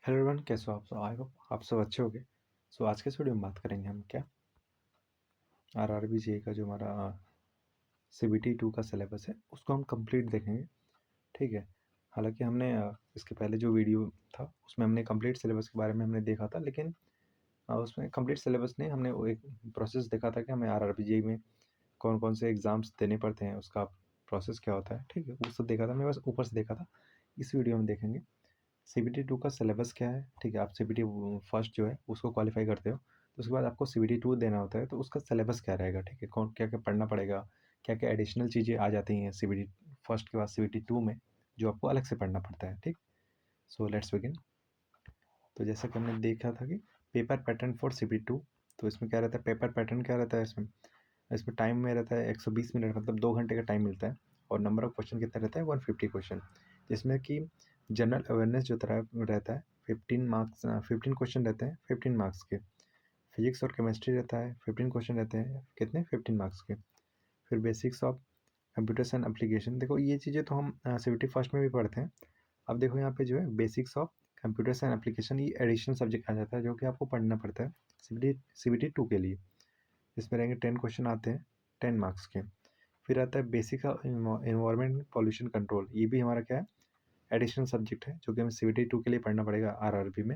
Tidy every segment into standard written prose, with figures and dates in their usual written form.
Hello everyone, कैसे हो आप सब? आई होप आप सब अच्छे होंगे। सो आज के इस वीडियो में बात करेंगे हम क्या आरआरबी जे का जो हमारा सीबीटी 2 का सिलेबस है उसको हम कंप्लीट देखेंगे। ठीक है। हालांकि हमने इसके पहले जो वीडियो था उसमें हमने कंप्लीट सिलेबस के बारे में हमने देखा था, लेकिन उसमें कंप्लीट सिलेबस नहीं, हमने वो एक प्रोसेस देखा था कि हमें आरआरबी जे में कौन कौन से एग्ज़ाम्स देने पड़ते हैं, उसका प्रोसेस क्या होता है। ठीक है, वो सब देखा था हमने, बस ऊपर से देखा था। इस वीडियो में देखेंगे सीबीटी 2 का सिलेबस क्या है। ठीक है, आप सीबीटी फर्स्ट जो है उसको क्वालिफाई करते हो, तो उसके बाद आपको सीबीटी 2 देना होता है, तो उसका सिलेबस क्या रहेगा। ठीक है, कौन क्या क्या पढ़ना पड़ेगा, क्या क्या एडिशनल चीज़ें आ जाती हैं सीबीटी फर्स्ट के बाद सीबीटी 2 में, जो आपको अलग से पढ़ना पड़ता है। ठीक। So let's begin. तो जैसा कि हमने देखा था कि पेपर पैटर्न फॉर सीबीटी 2, तो इसमें क्या रहता है, पेपर पैटर्न क्या रहता है इसमें। इसमें टाइम में रहता है 120 मिनट, मतलब 2 घंटे का टाइम मिलता है। और नंबर ऑफ क्वेश्चन कितना रहता है, 150 क्वेश्चन, जिसमें कि जनरल अवेयरनेस जो तरह रहता है 15 मार्क्स, 15 क्वेश्चन रहते हैं 15 मार्क्स के। फिजिक्स और केमिस्ट्री रहता है 15 क्वेश्चन रहते हैं, कितने, 15 मार्क्स के। फिर basics of computers and application, देखो ये चीज़ें तो हम सीबीटी फर्स्ट में भी पढ़ते हैं। अब देखो यहाँ पे जो है basics of computers and application, ये एडिशनल सब्जेक्ट आ जाता है जो कि आपको पढ़ना पड़ता है सीबीटी 2 के लिए। इसमें रहेंगे 10 क्वेश्चन आते हैं 10 मार्क्स के। फिर आता है बेसिक इन्वायरमेंट पॉल्यूशन कंट्रोल, ये भी हमारा क्या है, एडिशनल सब्जेक्ट है जो कि हमें सीबीटी 2 के लिए पढ़ना पड़ेगा आरआरबी में।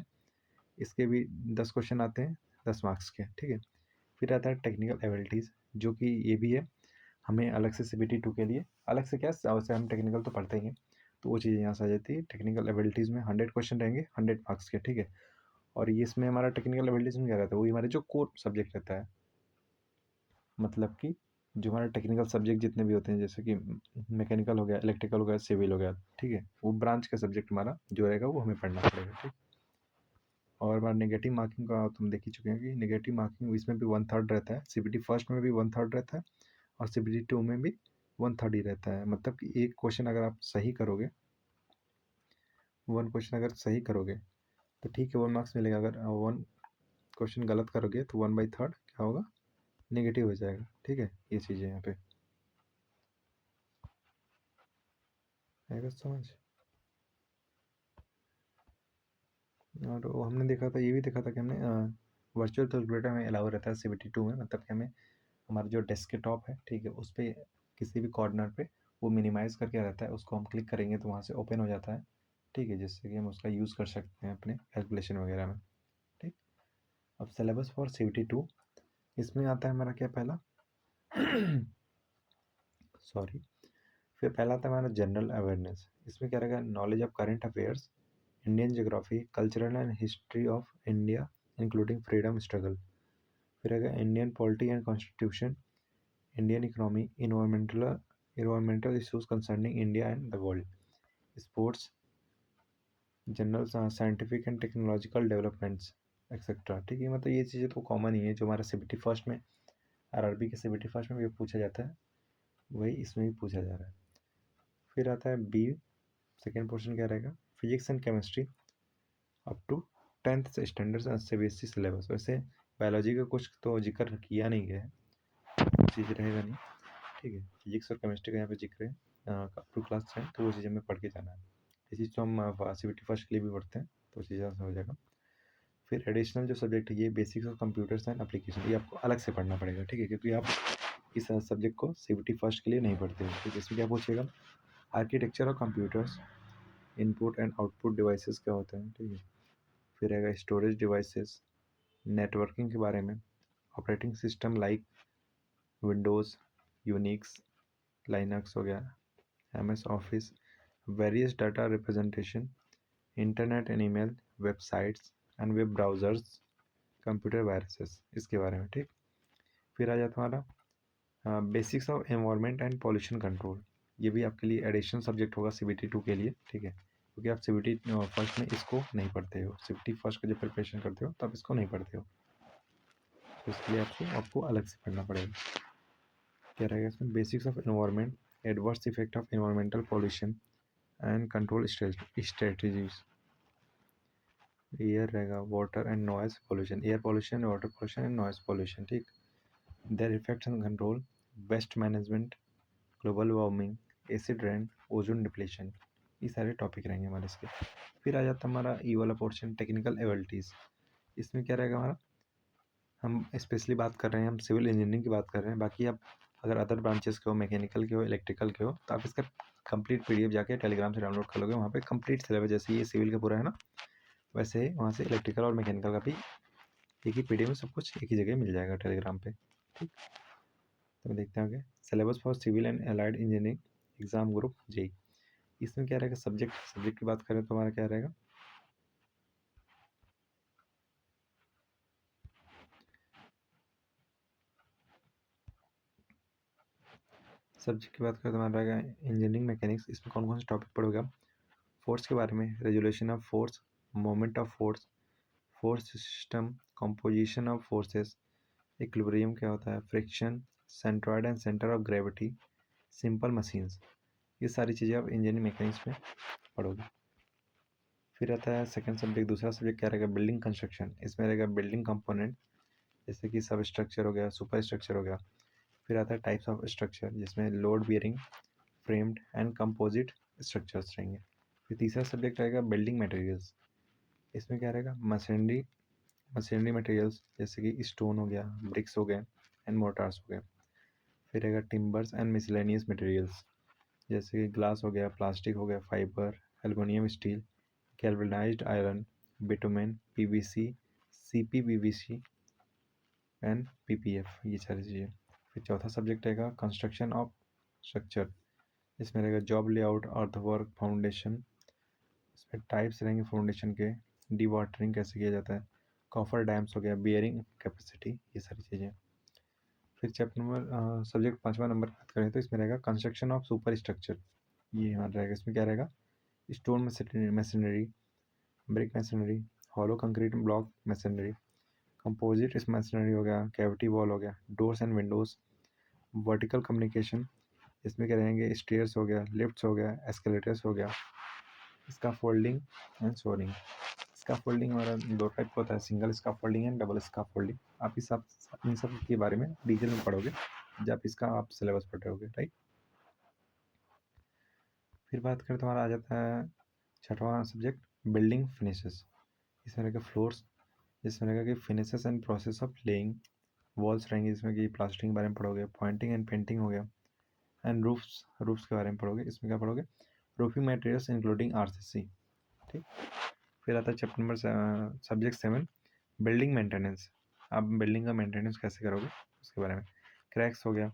इसके भी 10 क्वेश्चन आते हैं 10 मार्क्स के। ठीक है। फिर आता है टेक्निकल एबिलिटीज़, जो कि ये भी है हमें अलग से सीबीटी 2 के लिए, अलग से क्या, वैसे हम टेक्निकल तो पढ़ते ही हैं, तो वो चीज़ें यहाँ से आ जाती है। टेक्निकल एबिलिटीज़ में 100 क्वेश्चन रहेंगे 100 मार्क्स के। ठीक है। और ये इसमें हमारा टेक्निकल एबिलिटीज़ में क्या रहता है, वही हमारे जो कोर सब्जेक्ट रहता है, मतलब कि जो हमारे टेक्निकल सब्जेक्ट जितने भी होते हैं, जैसे कि मैकेनिकल हो गया, इलेक्ट्रिकल हो गया, सिविल हो गया। ठीक है, वो ब्रांच का सब्जेक्ट हमारा जो रहेगा वो हमें पढ़ना पड़ेगा। ठीक। और हमारा नेगेटिव मार्किंग का तुम देख ही चुके हैं कि नेगेटिव मार्किंग इसमें भी 1/3 रहता है, सीबीटी फर्स्ट में भी 1/3 रहता है, और सीबीटी 2 में भी 1/3 ही रहता है। मतलब कि एक क्वेश्चन अगर आप सही करोगे, 1 क्वेश्चन अगर सही करोगे तो ठीक है 1 मार्क्स मिलेगा। अगर 1 क्वेश्चन गलत करोगे तो 1/3 क्या होगा, नेगेटिव हो जाएगा। ठीक है, ये चीज़ें यहाँ पे आएगा समझ। और वो हमने देखा था, ये भी देखा था कि हमने वर्चुअल कैलकुलेटर हमें अलाउ रहता है सीबीटी 2 में, मतलब कि हमें हमारा जो डेस्कटॉप है, ठीक है, उस पे किसी भी कॉर्नर पे वो मिनिमाइज़ करके रहता है, उसको हम क्लिक करेंगे तो वहाँ से ओपन हो जाता है। ठीक है, जिससे कि हम उसका यूज़ कर सकते हैं अपने कैलकुलेशन वगैरह में। ठीक। अब सिलेबस फॉर सीबीटी 2, इसमें आता है हमारा क्या, पहला सॉरी, फिर पहला आता है हमारा जनरल अवेयरनेस। इसमें क्या रहेगा, knowledge of current affairs, Indian geography, cultural and history of India including freedom struggle. फिर आएगा Indian polity and constitution, Indian economy, environmental issues concerning India and the world, sports, general scientific and technological developments etcetera. ठीक है, मतलब ये चीज़ें तो common ही है जो हमारा सीबीटी फर्स्ट में, आरआरबी के सीबीटी फर्स्ट में भी पूछा जाता है, वही इसमें भी पूछा जा रहा है। फिर आता है बी, सेकेंड पोर्शन क्या रहेगा, physics and chemistry up to 10th standard CBSE syllabus. वैसे बायोलॉजी का कुछ तो जिक्र किया नहीं गया है, चीज़ रहेगा नहीं। ठीक है, फिजिक्स और केमिस्ट्री का यहाँ पे जिक्र है अप टू क्लास 10, तो वो चीज़ हमें पढ़ के जाना है। ये चीज़ तो हम सीबीटी फर्स्ट के लिए भी पढ़ते हैं, तो चीज़ यहाँ से हो जाएगा। फिर एडिशनल जो सब्जेक्ट है, ये basics of computers and application, ये आपको अलग से पढ़ना पड़ेगा। ठीक है, क्योंकि आप इस सब्जेक्ट को सीबीटी फर्स्ट के लिए नहीं पढ़ते हो। ठीक है, इसमें क्या पूछेगा, architecture of computers, input and output devices क्या होते हैं। ठीक है। फिर आएगा स्टोरेज डिवाइसेस, नेटवर्किंग के बारे में, operating system like Windows, Unix, Linux हो गया, MS office, various data representation, internet and email, websites and web browsers, computer viruses, इसके बारे में। ठीक। फिर आ जाता हमारा basics of environment and pollution control, ये भी आपके लिए एडिशनल सब्जेक्ट होगा सीबीटी 2 के लिए। ठीक है, क्योंकि आप सीबीटी फर्स्ट में इसको नहीं पढ़ते हो, सीबीटी फर्स्ट का जब प्रिपरेशन करते हो तब इसको नहीं पढ़ते हो, तो इसके लिए आपको अलग से पढ़ना पड़ेगा। क्या रहेगा इसमें, basics of environment, adverse effect of environmental pollution and control strategies. Air रहेगा, water and noise pollution, air pollution, water pollution and noise pollution. ठीक। Their effects and control, waste management, global warming, acid rain, ozone depletion. ये सारे topic रहेंगे हमारे इसके। फिर आ जाता है हमारा ई वाला पोर्शन, टेक्निकल एबिलिटीज़। इसमें क्या रहेगा हमारा, हम स्पेशली बात कर रहे हैं, हम सिविल इंजीनियरिंग की बात कर रहे हैं। बाकी आप अगर अदर ब्रांचेस के हो, मैकेनिकल के हो, इलेक्ट्रिकल के हो, तो आप इसका कंप्लीट पीडीएफ जाके टेलीग्राम से डाउनलोड कर लोगे। वहाँ पे कंप्लीट सिलेबस, जैसे ये सिविल का पूरा है ना, वैसे ही वहाँ से इलेक्ट्रिकल और मैकेनिकल का भी एक ही पीडीएफ में सब कुछ एक ही जगह मिल जाएगा टेलीग्राम पे। ठीक, तो देखते हैं आगे। Syllabus for civil and allied engineering exam group JE. इसमें क्या रहेगा, सब्जेक्ट की बात करें तो हमारा क्या रहेगा, सब्जेक्ट की बात करें तो हमारा रहेगा इंजीनियरिंग मैकेनिक्स। इसमें कौन कौन से टॉपिक पढ़ोगे आप, फोर्स के बारे में, resolution of force, moment of force, force system, composition of forces, equilibrium क्या होता है, friction, centroid and centre of gravity, simple machines. ये सारी चीज़ें आप इंजीनियरिंग मैकेनिक्स में पढ़ोगे। फिर आता है सेकंड सब्जेक्ट, दूसरा सब्जेक्ट क्या रहेगा, बिल्डिंग कंस्ट्रक्शन। इसमें रहेगा बिल्डिंग कंपोनेंट, जैसे कि सब स्ट्रक्चर हो गया, सुपर स्ट्रक्चर हो गया। फिर आता है टाइप्स ऑफ स्ट्रक्चर, जिसमें load bearing, framed and composite structures रहेंगे। फिर तीसरा सब्जेक्ट रहेगा बिल्डिंग मटेरियल्स। इसमें क्या रहेगा, मशीनरी मटेरियल्स, जैसे कि स्टोन हो गया, ब्रिक्स हो गए एंड मोर्टार्स हो गए। फिर रहेगा टिम्बर्स एंड मिसलेनियस मटेरियल्स, जैसे कि ग्लास हो गया, प्लास्टिक हो गया, fibre, aluminium, steel, galvanised iron, bitumen, PVC, CPVC and PPF, ये सारी चीज़ें। फिर चौथा सब्जेक्ट रहेगा कंस्ट्रक्शन ऑफ स्ट्रक्चर। इसमें रहेगा जॉब लेआउट, अर्थवर्क, फाउंडेशन। इसमें टाइप्स रहेंगे फाउंडेशन के, डी वाटरिंग कैसे किया जाता है, कॉफर डैम्स हो गया, बियरिंग कैपेसिटी, ये सारी चीज़ें। फिर चैप्टर नंबर सब्जेक्ट 5वां नंबर बात करें तो इसमें रहेगा कंस्ट्रक्शन ऑफ सुपर स्ट्रक्चर। ये हमारा रहेगा। इसमें क्या रहेगा, stone machinery, brick machinery, hollow concrete block machinery, composite machinery हो गया, कैविटी वॉल हो गया, doors and Windows, vertical communication. इसमें क्या रहेंगे, स्टेयर्स हो गया, लिफ्ट्स हो गया, एस्केलेटर्स हो गया, स्काफोल्डिंग एंड सोरिंग। स्काफोल्डिंग हमारा दो टाइप का होता है, single scaffolding and double scaffolding. आप इन सब के बारे में डिटेल में पढ़ोगे जब इसका आप सिलेबस पढ़ रहे होगे, राइट। फिर बात करें तो हमारा आ जाता है छठवां सब्जेक्ट, बिल्डिंग फिनिशेस। इसमें रहेगा फ्लोर्स, जिसमें रहेगा कि finishes and process of laying. Walls रहेंगे, जिसमें कि प्लास्टरिंग के बारे में पढ़ोगे, पॉइंटिंग एंड पेंटिंग हो गया। एंड रूफ्स के बारे में पढ़ोगे। इसमें क्या पढ़ोगे, रूफिंग मटेरियल्स इंक्लूडिंग आरसीसी। ठीक, फिर आता है chapter number subject 7, building maintenance. आप बिल्डिंग का मेंटेनेंस कैसे करोगे उसके बारे में। क्रैक्स हो गया,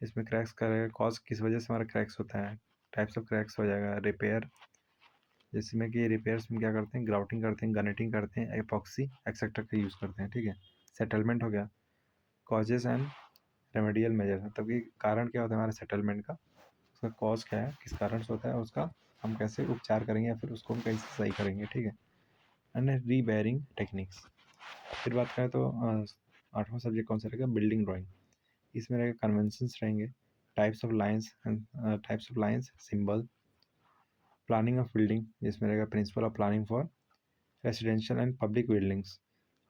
इसमें क्रैक्स का कॉज किस वजह से हमारा क्रैक्स होता है, टाइप्स ऑफ क्रैक्स हो जाएगा। रिपेयर, जिसमें कि रिपेयर्स में क्या करते हैं, ग्राउटिंग करते हैं, गनेटिंग करते हैं, एपॉक्सी एक्सेट्रा का यूज़ करते हैं। ठीक है, सेटलमेंट हो गया, कॉजेज एंड रेमेडियल मेजर, मतलब कि कारण क्या होता है हमारे सेटलमेंट का, उसका कॉज क्या है, किस कारण से होता है, उसका हम कैसे उपचार करेंगे या फिर उसको हम कैसे सही करेंगे। ठीक है, एंड रीबेयरिंग टेक्निक्स। फिर बात करें तो 8वां सब्जेक्ट कौन सा रहेगा, बिल्डिंग ड्राइंग। इसमें रहेगा कन्वेंशंस रहेंगे, types of lines, symbol, planning of building, जिसमें रहेगा principle of planning for residential and public buildings,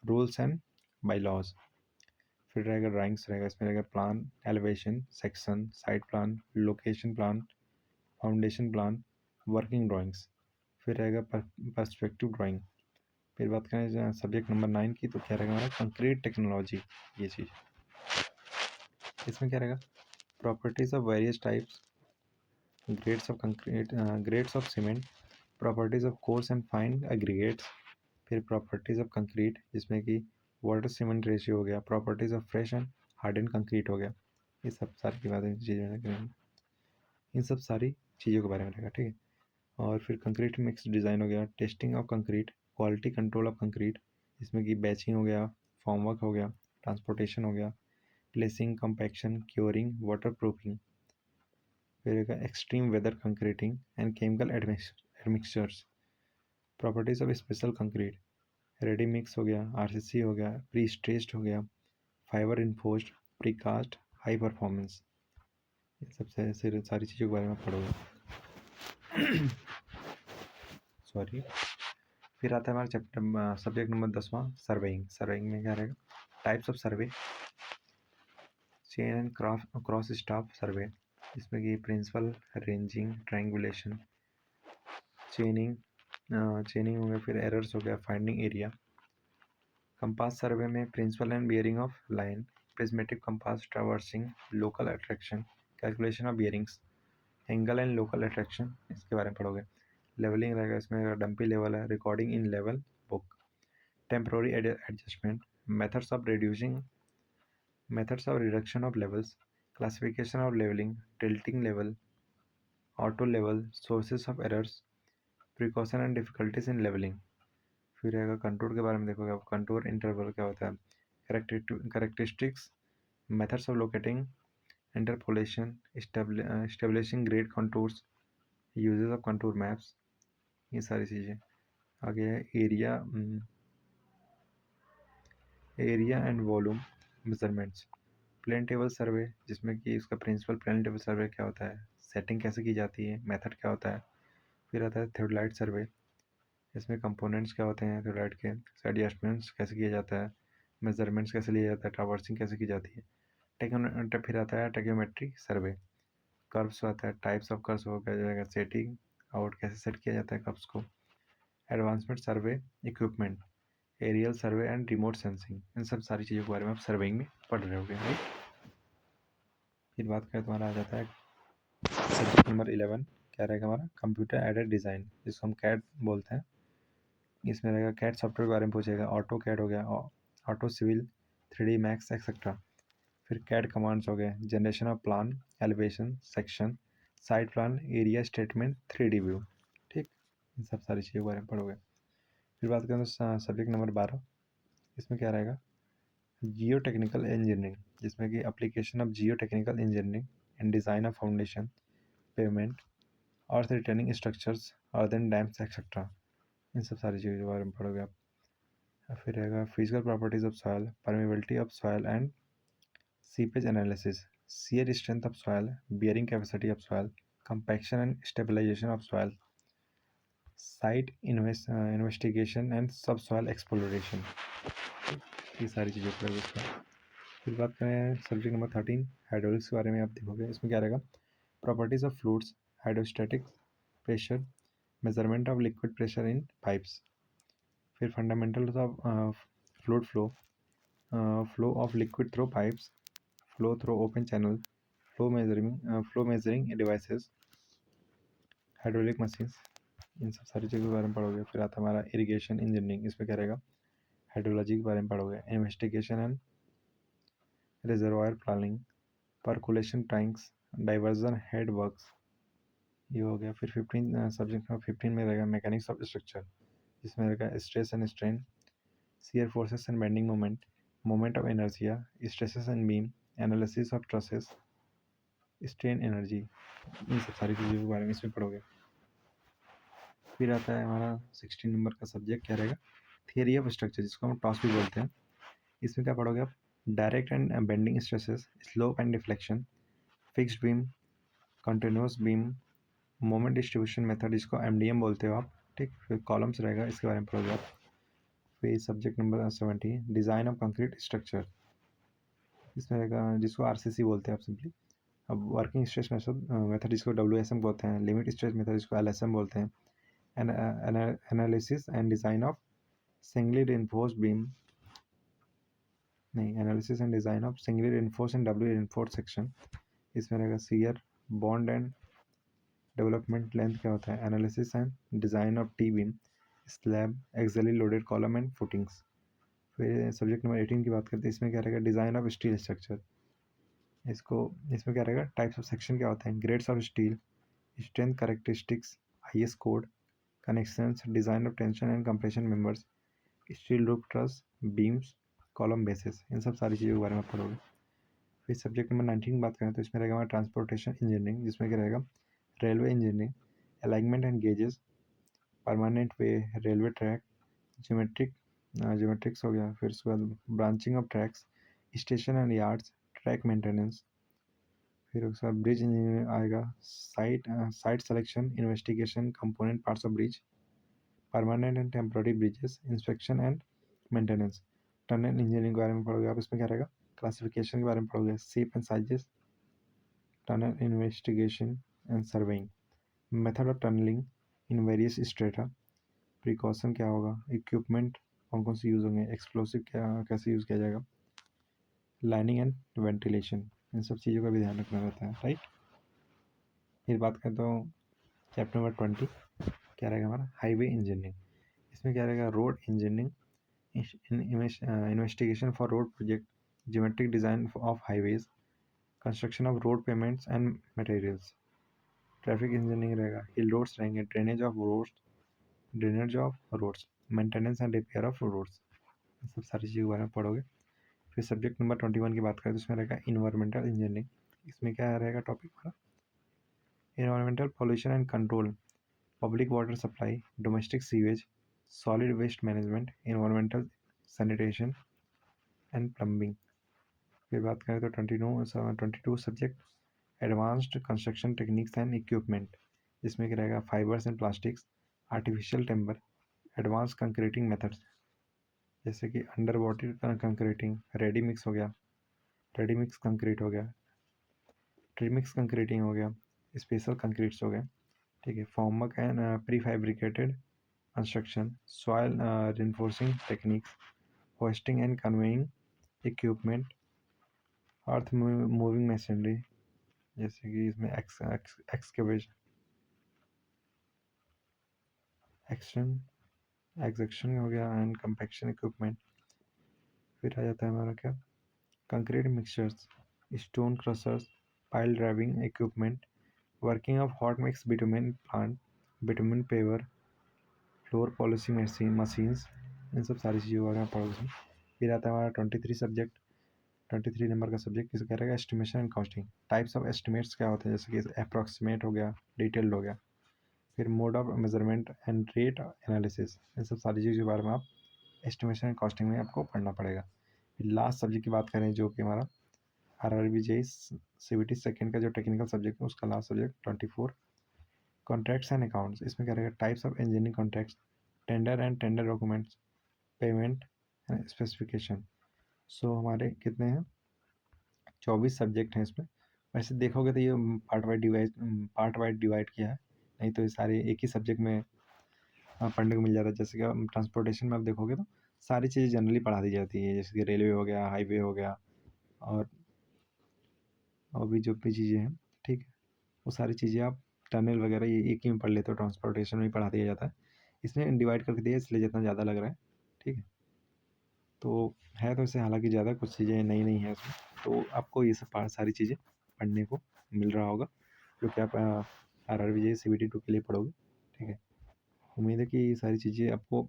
rules and byelaws. फिर रहेगा ड्राइंग्स रहेगा, इसमें रहेगा plan, elevation, section, site plan, location plan, foundation plan, working drawings. फिर रहेगा perspective drawing. फिर बात करें सब्जेक्ट नंबर 9 की, तो क्या रहेगा हमारा कंक्रीट टेक्नोलॉजी, ये चीज़। इसमें क्या रहेगा, properties of various types, grades of concrete, grades of cement, properties of course and fine aggregates. फिर प्रॉपर्टीज ऑफ कंक्रीट, जिसमें कि वाटर सीमेंट रेशियो हो गया, properties of fresh and harden concrete हो गया। ये सब सारी की बातें चीज़ें करेंगे, इन सब सारी चीज़ों के बारे में रहेगा। ठीक है, और फिर कंक्रीट मिक्स डिज़ाइन हो गया, testing of concrete, quality control of concrete, इसमें कि बैचिंग हो गया, फॉर्मवर्क हो गया, ट्रांसपोर्टेशन हो गया, placing, compaction, curing, water proofing. फिर extreme weather concreting and chemical admixtures, properties of special concrete, ready mix हो गया, आरसीसी हो गया, प्री स्ट्रेस्ड हो गया, fibre reinforced, precast, high performance. ये सब सारी चीज़ों के बारे में पढ़ोगे। सॉरी। फिर आता है हमारा चैप्टर सब्जेक्ट नंबर 10वां, सर्वेइंग। सर्वेइंग में क्या रहेगा, types of survey, chain and cross staff survey, इसमें कि principle, ranging, triangulation, chaining chaining हो गया, फिर एरर्स हो गया, फाइंडिंग एरिया। कंपास सर्वे में principle and bearing of line, prismatic compass, traversing, local attraction, calculation of bearings, angle and local attraction, इसके बारे में पढ़ोगे। लेवलिंग रहेगा, इसमें डंपी लेवल है, recording in level book, temporary adjustment, methods of reducing, methods of reduction of levels, classification of levelling, tilting level, auto level, sources of errors, precaution and difficulties in levelling. फिर रहेगा contour के बारे में देखोगे आप, contour interval क्या होता है, characteristics, methods of locating, interpolation, establishing grade contours, uses of contour maps, ये सारी चीज़ें। आगे है area and volume measurements, plane table survey, जिसमें कि उसका प्रिंसिपल प्लेन टेबल सर्वे क्या होता है, सेटिंग कैसे की जाती है, मेथड क्या होता है। फिर आता है थियोडोलाइट सर्वे, इसमें कंपोनेंट्स क्या होते हैं थियोडोलाइट के, एडजस्टमेंट्स कैसे किया जाता है, मेजरमेंट्स कैसे लिया जाता है, ट्रावर्सिंग कैसे की जाती है। फिर आता है टेक्योमेट्री सर्वे, कर्व्स आता है, टाइप्स ऑफ कर्व्स हो गया, सेटिंग आउट कैसे सेट किया जाता है कर्व्स को। Advancement survey equipment, aerial survey and remote sensing, इन सब सारी चीज़ों के बारे में आप सर्वेइंग में पढ़ रहे होगे, राइट। फिर बात करें तुम्हारा आ जाता है सब्जेक्ट नंबर 11, क्या रहेगा हमारा, कंप्यूटर एडेड डिज़ाइन, जिसको हम कैड बोलते हैं। इसमें रहेगा कैड सॉफ्टवेयर के बारे में पूछेगा, ऑटो कैड हो गया, auto civil, 3D max etcetera. फिर कैड कमांड्स हो गए, generation of plan, elevation, section, side plan, area statement, 3D view, ठीक, इन सब सारी चीज़ों के बारे में पढ़ोगे। फिर बात करें तो सब्जेक्ट नंबर 12, इसमें क्या रहेगा, जियो टेक्निकल इंजीनियरिंग, जिसमें कि application of geo technical engineering and design of foundation, pavement, earth retaining structures, earthen dams etcetera, इन सब सारी चीज़ों के बारे में पढ़ोगे आप। फिर रहेगा physical properties of soil, permeability of soil and seepage analysis, shear strength of soil, bearing capacity of soil, compaction and stabilization of soil, site investigation and subsoil exploration, ये सारी चीज़ें पढ़ोगे इसमें। फिर बात करें सब्जेक्ट नंबर 13, हाइड्रोलिक्स के बारे में आप देखोगे, इसमें क्या रहेगा, properties of fluids, hydrostatic pressure, measurement of liquid pressure in pipes. फिर fundamentals of fluid flow, flow of liquid through pipes, flow through open channel, flow measuring devices, hydraulic machines, इन सब सारी चीज़ों के बारे में पढ़ोगे। फिर आता है हमारा इरिगेशन इंजीनियरिंग, इसमें क्या रहेगा, हाइड्रोलॉजी के बारे में पढ़ोगे, investigation and reservoir planning, percolation tanks, diversion head works, ये हो गया। फिर 15 सब्जेक्ट 15 में रहेगा मैकेनिक्स ऑफ स्ट्रक्चर, जिसमें रहेगा stress and strain, shear forces and bending moment, moment of inertia, stresses and beam, analysis of trusses, strain energy, इन सब सारी चीज़ों के बारे में इसमें पढ़ोगे। फिर आता है हमारा 16 नंबर का सब्जेक्ट, क्या रहेगा, थियरी ऑफ स्ट्रक्चर, जिसको हम टॉस भी बोलते हैं। इसमें क्या पढ़ोगे आप, direct and bending stresses, slope and deflection, fixed beam, continuous beam, moment distribution method, जिसको MDM बोलते हो आप, ठीक। फिर कॉलम्स रहेगा, इसके बारे में पढ़ोगे आप। फिर subject number 17, design of concrete structure, इसमें रहेगा, जिसको RCC बोलते हैं आप सिंपली। अब वर्किंग स्ट्रेस मेथड जिसको WSM बोलते हैं, लिमिट स्ट्रेस मेथड जिसको LSM बोलते हैं, analysis and design of singly reinforced beam, नहीं, analysis and design of singly reinforced and doubly reinforced section, इसमें रहेगा shear, bond and development length क्या होता है, analysis and design of T beam, slab, axially loaded column and footings. फिर subject number 18 की बात करते हैं, इसमें क्या रहेगा, डिज़ाइन ऑफ स्टील स्ट्रक्चर, इसमें क्या रहेगा, टाइप्स ऑफ सेक्शन क्या होते हैं, grades of steel, strength characteristics, IS code, connections, design of tension and compression members, steel roof truss, beams, column bases, इन सब सारी चीज़ों के बारे में आप पढ़ोगे। फिर सब्जेक्ट नंबर 19 की बात करें तो इसमें रहेगा हमारा ट्रांसपोर्टेशन इंजीनियरिंग, जिसमें क्या रहेगा, railway engineering, alignment and gauges, permanent way, railway track, geometrics हो गया। फिर उसके बाद branching of tracks, station and yards, track maintenance. फिर उसके बाद ब्रिज इंजीनियरिंग आएगा, site selection, investigation, component parts of bridge, permanent and temporary bridges, inspection and maintenance. Tunnel engineering के बारे में पढ़ोगे आप, इसमें क्या रहेगा, क्लासिफिकेशन के बारे में पढ़ोगे, shape and sizes, tunnel investigation and surveying, method of tunnelling, in various strata, precaution क्या होगा, इक्विपमेंट कौन कौन से यूज़ होंगे, एक्सप्लोसिव क्या कैसे यूज़ किया जाएगा, लाइनिंग एंड वेंटिलेशन, इन सब चीज़ों का भी ध्यान रखना रहता है, राइट। फिर बात करता हूँ चैप्टर नंबर 20 क्या रहेगा हमारा, हाईवे इंजीनियरिंग। इसमें क्या रहेगा, road engineering, investigation for road project, geometric design of highways, construction of road payments and materials, traffic engineering रहेगा, हिल रोड्स रहेंगे, drainage of roads, maintenance and repair of roads, ये सब सारी चीज़ों के बारे में पढ़ोगे। फिर सब्जेक्ट नंबर 21 की बात करें तो इसमें रहेगा इन्वायरमेंटल इंजीनियरिंग। इसमें क्या रहेगा टॉपिक हमारा, environmental pollution and control, public water supply, domestic sewage, solid waste management, environmental sanitation and plumbing। फिर बात करें तो 22 subject advanced construction techniques and equipment. इसमें क्या रहेगा, fibres and plastics, artificial temper, advance concreting methods, जैसे कि under water concreting, ready mix हो गया, रेडी मिक्स कंक्रीट हो गया, ट्रीमिक्स कंक्रीटिंग हो गया, स्पेशल कंक्रीट्स हो गए, ठीक है, formwork and prefabricated construction, soil reinforcing techniques, hoisting and conveying equipment, earth moving machinery, जैसे कि इसमें एक्सकेवेशन, एक्सक्शन हो गया एंड कंपैक्शन इक्विपमेंट। फिर आ जाता है हमारा क्या, concrete mixtures, stone crushers, pile driving equipment, working of hot mix bitumen plant, bitumen paver, floor polishing machines, इन सब सारी चीज़ों के बारे में पढ़ोगे। फिर आता है हमारा 23 नंबर का सब्जेक्ट, किसे कह रहेगा, estimation and costing, types of estimates क्या होते हैं, जैसे कि अप्रॉक्सीमेट हो गया, डिटेल्ड हो गया, फिर mode of measurement and rate analysis, इन सब सारी चीज़ों के बारे में आप एस्टिमेशन एंड कॉस्टिंग में आपको पढ़ना पड़ेगा। फिर लास्ट सब्जेक्ट की बात करें जो कि हमारा RRBJ CBT सेकेंड का जो टेक्निकल सब्जेक्ट है उसका last subject 24 contracts and accounts. इसमें क्या रहेगा, types of engineering contracts, tender and tender documents, payment and specification. So हमारे कितने हैं, 24 सब्जेक्ट हैं इसमें। वैसे देखोगे तो ये पार्ट वाइड डिवाइड किया है, नहीं तो ये सारे एक ही सब्जेक्ट में पढ़ने को मिल जाता है। जैसे कि ट्रांसपोर्टेशन में आप देखोगे तो सारी चीज़ें जनरली पढ़ा दी जाती है, जैसे कि रेलवे हो गया, हाईवे हो गया, और भी जो भी चीज़ें हैं, ठीक है, वो सारी चीज़ें आप टनल वगैरह ये एक ही में पढ़ लेते हो, ट्रांसपोर्टेशन में ही पढ़ा दिया जाता है। इसमें डिवाइड करके दिया इसलिए जितना ज़्यादा लग रहा है, ठीक है। तो है तो इससे हालांकि ज़्यादा कुछ चीज़ें नई नहीं है इसमें, तो आपको ये सब सारी चीज़ें पढ़ने को मिल रहा होगा जो कि आप RRBJ CBT 2 के लिए पढ़ोगे, ठीक है। उम्मीद है कि ये सारी चीज़ें आपको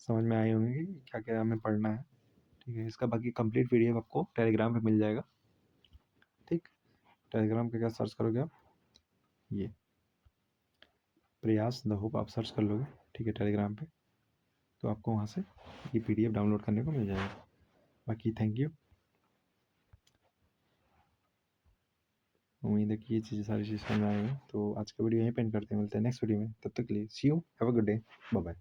समझ में आई होंगी कि क्या क्या हमें पढ़ना है, ठीक है। इसका बाकी कंप्लीट PDF आपको टेलीग्राम पे मिल जाएगा, ठीक। टेलीग्राम पे क्या सर्च करोगे आप, ये प्रयास द होप आप सर्च कर लोगे, ठीक है, टेलीग्राम पे, तो आपको वहाँ से ये PDF डाउनलोड करने को मिल जाएगा। बाकी थैंक यू, उम्मीद है कि ये चीज़ें सारी चीज़ समझ में आएंगी। तो आज का वीडियो यहीं पे एंड करते हैं, मिलते हैं नेक्स्ट वीडियो में, तब तक के लिए see you, have a good day, bye bye.